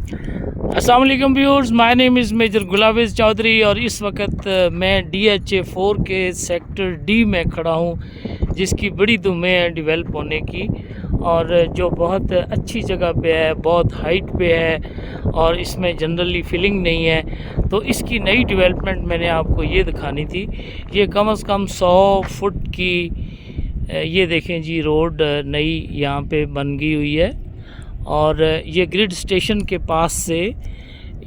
अस्सलाम वालेकुम viewers, my name is major Gulavez Chaudhary और इस वक्त मैं DHA 4 के सेक्टर डी में खड़ा हूँ, जिसकी बड़ी दुमें है डेवलप होने की और जो बहुत अच्छी जगह पे है, बहुत हाइट पे है और इसमें जनरली फिलिंग नहीं है। तो इसकी नई डेवलपमेंट मैंने आपको ये दिखानी थी। ये कम से कम 100 फुट की ये देखें जी रोड नई यहाँ पे बन गई हुई है और ये ग्रिड स्टेशन के पास से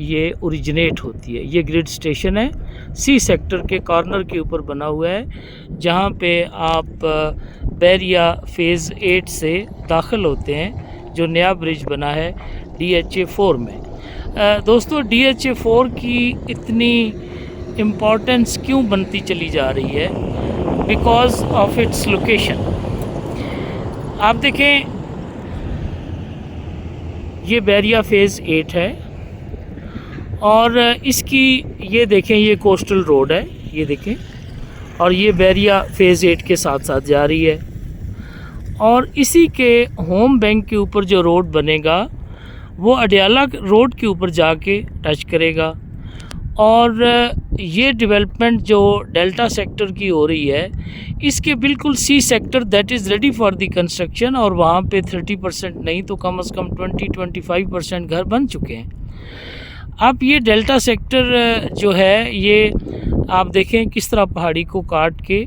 ये ओरिजिनेट होती है। ये ग्रिड स्टेशन है, सी सेक्टर के कॉर्नर के ऊपर बना हुआ है, जहाँ पे आप बैरिया फ़ेज़ 8 से दाखिल होते हैं, जो नया ब्रिज बना है DHA 4 में। दोस्तों, DHA 4 की इतनी इम्पोर्टेंस क्यों बनती चली जा रही है? Because of its location. आप देखें, ये बैरिया फ़ेज़ 8 है और इसकी ये देखें, ये कोस्टल रोड है, ये देखें, और ये बैरिया फ़ेज़ 8 के साथ साथ जा रही है और इसी के होम बैंक के ऊपर जो रोड बनेगा वो अडयाला रोड के ऊपर जाके टच करेगा। और ये डेवलपमेंट जो डेल्टा सेक्टर की हो रही है, इसके बिल्कुल C sector that is ready for the construction और वहाँ पे 30% नहीं तो कम से कम 20-25% घर बन चुके हैं। अब ये डेल्टा सेक्टर जो है, ये आप देखें किस तरह पहाड़ी को काट के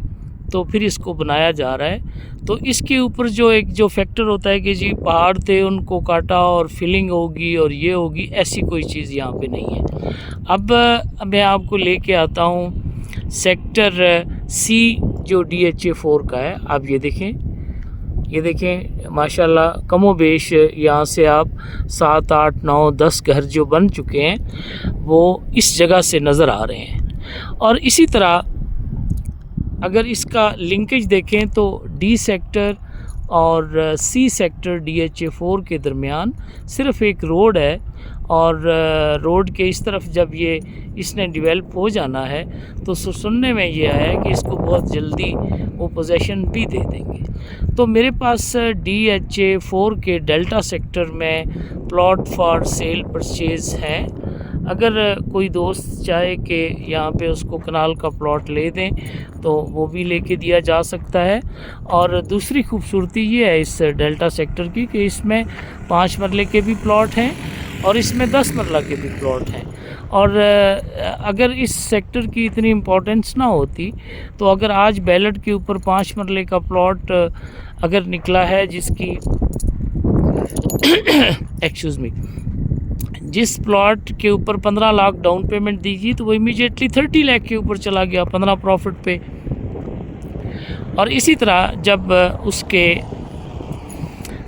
तो फिर इसको बनाया जा रहा है। तो इसके ऊपर जो फैक्टर होता है कि जी पहाड़ थे उनको काटा और फिलिंग होगी और ये होगी, ऐसी कोई चीज़ यहाँ पे नहीं है। अब मैं आपको लेके आता हूँ सेक्टर सी जो DHA 4 का है। आप ये देखें माशाल्लाह कमोबेश यहाँ से आप 7, 8, 9, 10 घर जो बन चुके हैं वो इस जगह से नज़र आ रहे हैं। और इसी तरह अगर इसका लिंकेज देखें तो डी सेक्टर और सी सेक्टर DHA 4 के दरमियान सिर्फ एक रोड है और रोड के इस तरफ जब ये इसने डेवलप हो जाना है तो सुनने में ये आया है कि इसको बहुत जल्दी वो पोजीशन भी दे देंगे। तो मेरे पास DHA 4 के डेल्टा सेक्टर में प्लॉट फॉर सेल परचेज़ है। अगर कोई दोस्त चाहे कि यहाँ पे उसको कनाल का प्लॉट ले दें तो वो भी लेके दिया जा सकता है। और दूसरी खूबसूरती ये है इस डेल्टा सेक्टर की कि इसमें 5 मरले के भी प्लॉट हैं और इसमें 10 मरला के भी प्लॉट हैं। और अगर इस सेक्टर की इतनी इम्पोर्टेंस ना होती तो अगर आज बैलेट के ऊपर 5 मरले का प्लॉट अगर निकला है जिसकी एक्सक्यूज़ मी, जिस प्लॉट के ऊपर 15 लाख डाउन पेमेंट दीजिए तो वो इमीडिएटली 30 लाख के ऊपर चला गया 15 प्रॉफिट पे। और इसी तरह जब उसके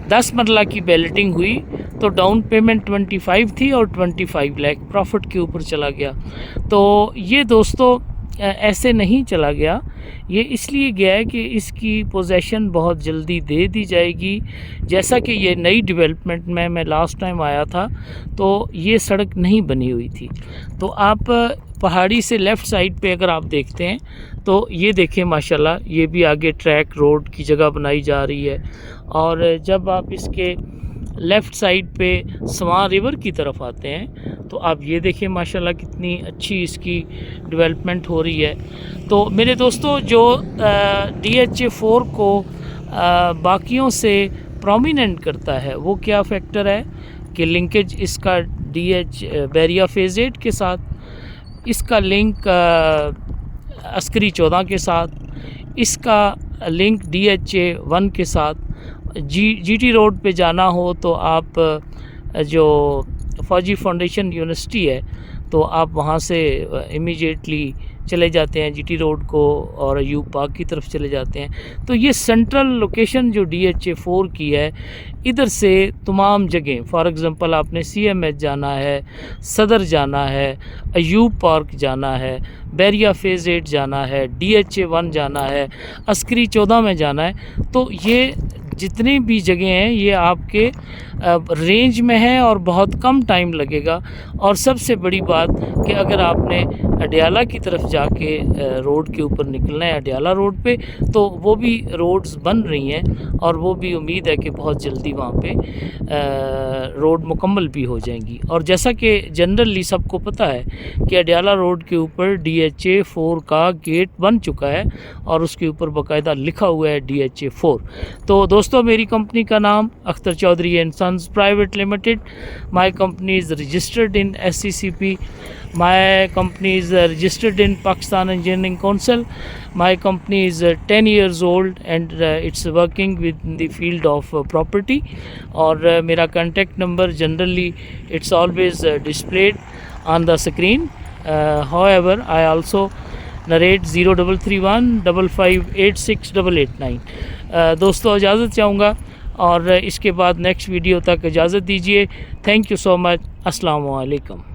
10 मरला की बैलेटिंग हुई तो डाउन पेमेंट 25 थी और 25 लाख प्रॉफिट के ऊपर चला गया। तो ये दोस्तों ऐसे नहीं चला गया, ये इसलिए गया है कि इसकी पोजीशन बहुत जल्दी दे दी जाएगी। जैसा कि ये नई डेवलपमेंट में मैं लास्ट टाइम आया था तो ये सड़क नहीं बनी हुई थी। तो आप पहाड़ी से लेफ़्ट साइड पे अगर आप देखते हैं तो ये देखें माशाल्लाह, ये भी आगे ट्रैक रोड की जगह बनाई जा रही है। और जब आप इसके लेफ़्ट साइड पे स्वां रिवर की तरफ आते हैं तो आप ये देखें माशाल्लाह कितनी अच्छी इसकी डेवलपमेंट हो रही है। तो मेरे दोस्तों, जो DHA 4 को बाकियों से प्रोमिनेंट करता है वो क्या फैक्टर है कि लिंकेज इसका बैरिया फ़ेज़ 8 के साथ, इसका लिंक अस्करी 14 के साथ, इसका लिंक DHA 1 के साथ। GT रोड पे जाना हो तो आप जो फौजी फाउंडेशन यूनिवर्सिटी है तो आप वहाँ से इमीडिएटली चले जाते हैं GT रोड को और यूब पार्क की तरफ चले जाते हैं। तो ये सेंट्रल लोकेशन जो DHA 4 की है, इधर से तमाम जगह, फॉर एग्ज़ाम्पल आपने CMH जाना है, सदर जाना है, अयूब पार्क जाना है, बैरिया फ़ेज़ 8 जाना है, DHA 1 जाना है, अस्करी 14 में जाना है, तो ये जितनी भी जगह हैं ये आपके रेंज में है और बहुत कम टाइम लगेगा। और सबसे बड़ी बात कि अगर आपने अडयाला की तरफ जाके रोड के ऊपर निकलना है, अडयाला रोड पे, तो वो भी रोड्स बन रही हैं और वो भी उम्मीद है कि बहुत जल्दी वहाँ पे रोड मुकम्मल भी हो जाएंगी। और जैसा कि जनरली सबको पता है कि अडयाला रोड के ऊपर DHA 4 का गेट बन चुका है और उसके ऊपर बाकायदा लिखा हुआ है DHA 4। तो दोस्तों, मेरी कंपनी का नाम Akhtar Chaudhary and sons private limited. My company is registered in SCCP। My company is registered in Pakistan Engineering Council. My company is 10 years old and it's working within the field of property. और मेरा contact number generally it's always displayed on the screen. However, I also narrate 0331 5586 889। दोस्तों, इजाज़त चाहूँगा और इसके बाद next video तक इजाज़त दीजिए। Thank you so much. अस्सलाम वालेकुम।